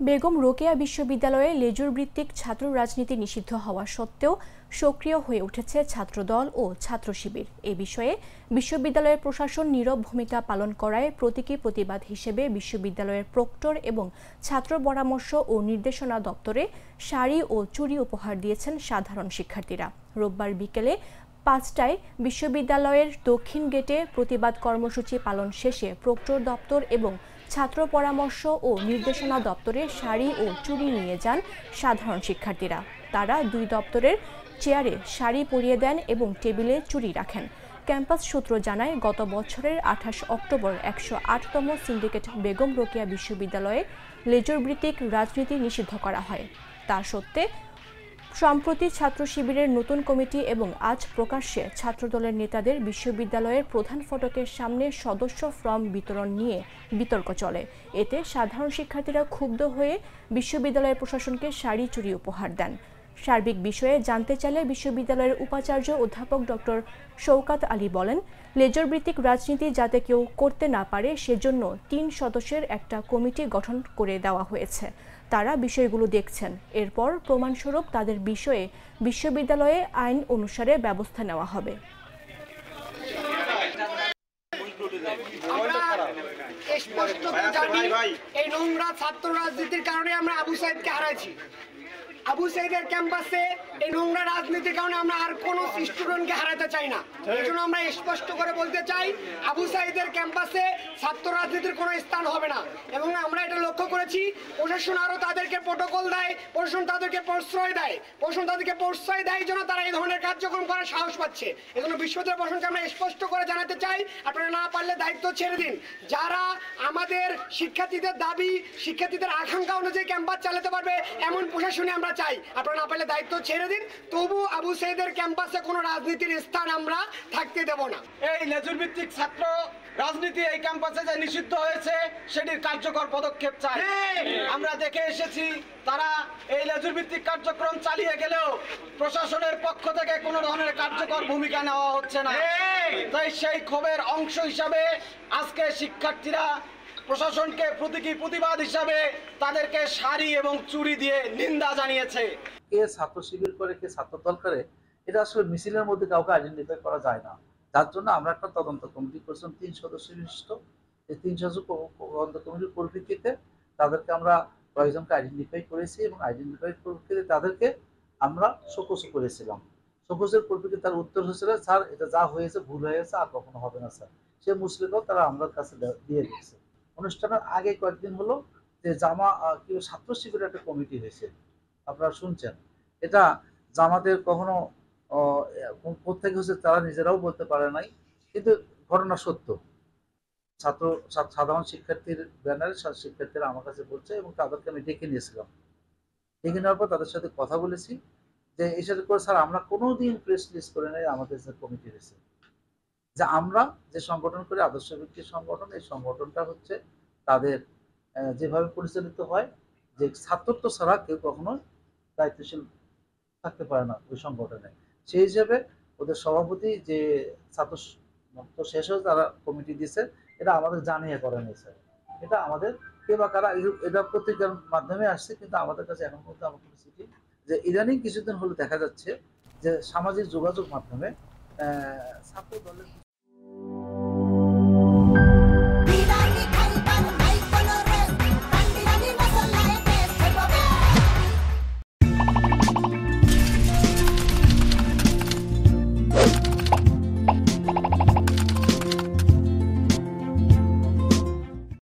বেগম রোকেয়া বিশ্ববিদ্যালয়ে লেজুর ভিত্তিক ছাত্র রাজনীতি নিষিদ্ধ হওয়া সত্ত্বেও সক্রিয় হয়ে উঠেছে ছাত্রদল ও ছাত্র শিবির। এ বিষয়ে বিশ্ববিদ্যালয়ের প্রশাসন নীরব ভূমিকা পালন করায় প্রতীকী প্রতিবাদ হিসেবে বিশ্ববিদ্যালয়ের প্রক্টর এবং ছাত্র পরামর্শ ও নির্দেশনা দপ্তরে শাড়ি ও চুড়ি উপহার দিয়েছেন সাধারণ শিক্ষার্থীরা। রোববার বিকেলে 5টায় বিশ্ববিদ্যালয়ের দক্ষিণ গেটে প্রতিবাদ কর্মসূচি পালন শেষে প্রক্টর দপ্তর এবং ছাত্র পরামর্শ ও নির্দেশনা দপ্তরে শাড়ি ও চুড়ি নিয়ে যান সাধারণ শিক্ষার্থীরা। তারা দুই দপ্তরের চেয়ারে শাড়ি পরিয়ে দেন এবং টেবিলে চুড়ি রাখেন। ক্যাম্পাস সূত্র জানায়, গত বছরের 28 অক্টোবর 108তম সিন্ডিকেট বেগম রোকেয়া বিশ্ববিদ্যালয়ে লেজুর ভিত্তিক রাজনীতি নিষিদ্ধ করা হয়। তা সত্ত্বে সম্প্রতি ছাত্র শিবিরের নতুন কমিটি এবং আজ প্রকাশ্যে ছাত্রদলের নেতাদের বিশ্ববিদ্যালয়ের প্রধান ফটকের সামনে সদস্য ফর্ম বিতরণ নিয়ে বিতর্ক চলে। এতে সাধারণ শিক্ষার্থীরা ক্ষুব্ধ হয়ে বিশ্ববিদ্যালয়ের প্রশাসনকে শাড়ি চুড়ি উপহার দেন। সার্বিক বিষয়ে জানতে চাইলে বিশ্ববিদ্যালয়ের উপাচার্য অধ্যাপক ডক্টর শওকাত আলী বলেন, লেজর ভিত্তিক রাজনীতি যাতে কেউ করতে না পারে সেজন্য 3 সদস্যের একটা কমিটি গঠন করে দেওয়া হয়েছে। তারা বিষয়গুলো দেখছেন, এরপর প্রমাণস্বরূপ তাদের বিষয়ে বিশ্ববিদ্যালয়ে আইন অনুসারে ব্যবস্থা নেওয়া হবে। এই নোংরা ছাত্র রাজনীতির কারণে আমরা আবু সাইদকে হারাইছি। আবু সাইদের ক্যাম্পাসে এই নোংরা রাজনীতির কারণে আমরা আর কোনো স্টুডেন্টকে হারাতে চাই না। এই জন্য আমরা স্পষ্ট করে বলতে চাই, আবু সাইদের ক্যাম্পাসে ছাত্র রাজনীতির কোনো স্থান হবে না। এবং আমরা এটা লক্ষ্য করেছি, প্রশাসন আরও তাদেরকে প্রোটোকল দেয়, প্রশাসন তাদেরকে প্রশ্রয় দেয়, এই জন্য তারা এই ধরনের কার্যক্রম করার সাহস পাচ্ছে। এই জন্য বিশ্ববিদ্যালয় প্রশাসনকে আমরা স্পষ্ট করে জানাতে চাই, আপনারা না পারলে দায়িত্ব ছেড়ে দিন। যারা আমাদের শিক্ষার্থীদের দাবি, শিক্ষার্থীদের আকাঙ্ক্ষা অনুযায়ী ক্যাম্পাস চালাতে পারবে এমন প্রশাসনে আমরা চাই। আপনারা না পারলে দায়িত্ব ছেড়ে দিন। তবু আবু সাইদের ক্যাম্পাসে কোনো রাজনীতির স্থান আমরা থাকতে দেব না। এই লেজুর ভিত্তিক ছাত্র রাজনীতি এই ক্যাম্পাসে যে নিষিদ্ধ হয়েছে সেটির কার্যকর পদক্ষেপ চাই। আমরা দেখে এসেছি তারা এই লেজুর ভিত্তিক কার্যক্রম চালিয়ে গেলেও প্রশাসনের পক্ষ থেকে কোনো ধরনের কার্যকর ভূমিকা নেওয়া হচ্ছে না। তাই সেই ক্ষোভের অংশ হিসাবে আজকে শিক্ষার্থীরা প্রশাসনকে প্রতীকী প্রতিবাদ হিসাবে তাদেরকে শাড়ি এবং চুড়ি দিয়ে নিন্দা জানিয়েছে। কে ছাত্র শিবির করে, কে ছাত্র দল করে, এটা আসলে মিছিলের মধ্যে কাউকে আইডেন্টিফাই করা যায় না। যার জন্য আমরা একটা তদন্ত কমিটি করেছিলাম 3 সদস্য বিশিষ্ট। এই 3 সদস্য তদন্ত কমিটির পরিপ্রেক্ষিতে তাদেরকে আমরা কয়েকজনকে আইডেন্টিফাই করেছি এবং আইডেন্টিফাই পরিপ্রেক্ষিতে তাদেরকে আমরা শোকজ করেছিলাম। শোকজের পরিপ্রেক্ষিতে তার উত্তর হয়েছিল, স্যার এটা যা হয়েছে ভুল হয়েছে, আর কখনো হবে না স্যার। সে মুসলিমও তারা আমাদের কাছে দিয়ে দিয়েছে। অনুষ্ঠানের আগে কয়েকদিন হলো যে ছাত্র শিবিরের একটা কমিটি হয়েছে, আপনারা শুনছেন। এটা জামাতের কখনো কোথেকে হচ্ছে তারা নিজেরাও বলতে পারে নাই, কিন্তু ঘটনা সত্য। সাধারণ শিক্ষার্থীর ব্যানারে শিক্ষার্থীরা আমার কাছে বলছে এবং তাদেরকে আমি ডেকে নিয়েছিলাম। ডেকে নেওয়ার পর তাদের সাথে কথা বলেছি যে এই সাথে করে স্যার আমরা কোনোদিন প্রেস লিস্ট করে নাই আমাদের যে কমিটি রয়েছে, যে আমরা যে সংগঠন করি আদর্শ ভিত্তিক সংগঠন, এই সংগঠনটা হচ্ছে তাদের যেভাবে পরিচালিত হয়, যে ছাত্রত্ব ছাড়া কেউ কখনো দায়িত্বশীল থাকতে পারে না ওই সংগঠনে। সেই হিসেবে ওদের সভাপতি যে ছাত্র শেষ হয়ে তারা কমিটি দিয়েছে, এটা আমাদের জানিয়ে করা নিয়েছে। এটা আমাদের কে বা কারা এটা পত্রিকার মাধ্যমে আসছে, কিন্তু আমাদের কাছে এখন পর্যন্ত আমার পরিস্থিতি যে ইদানিং কিছুদিন হলে দেখা যাচ্ছে যে সামাজিক যোগাযোগ মাধ্যমে ছাত্র দলের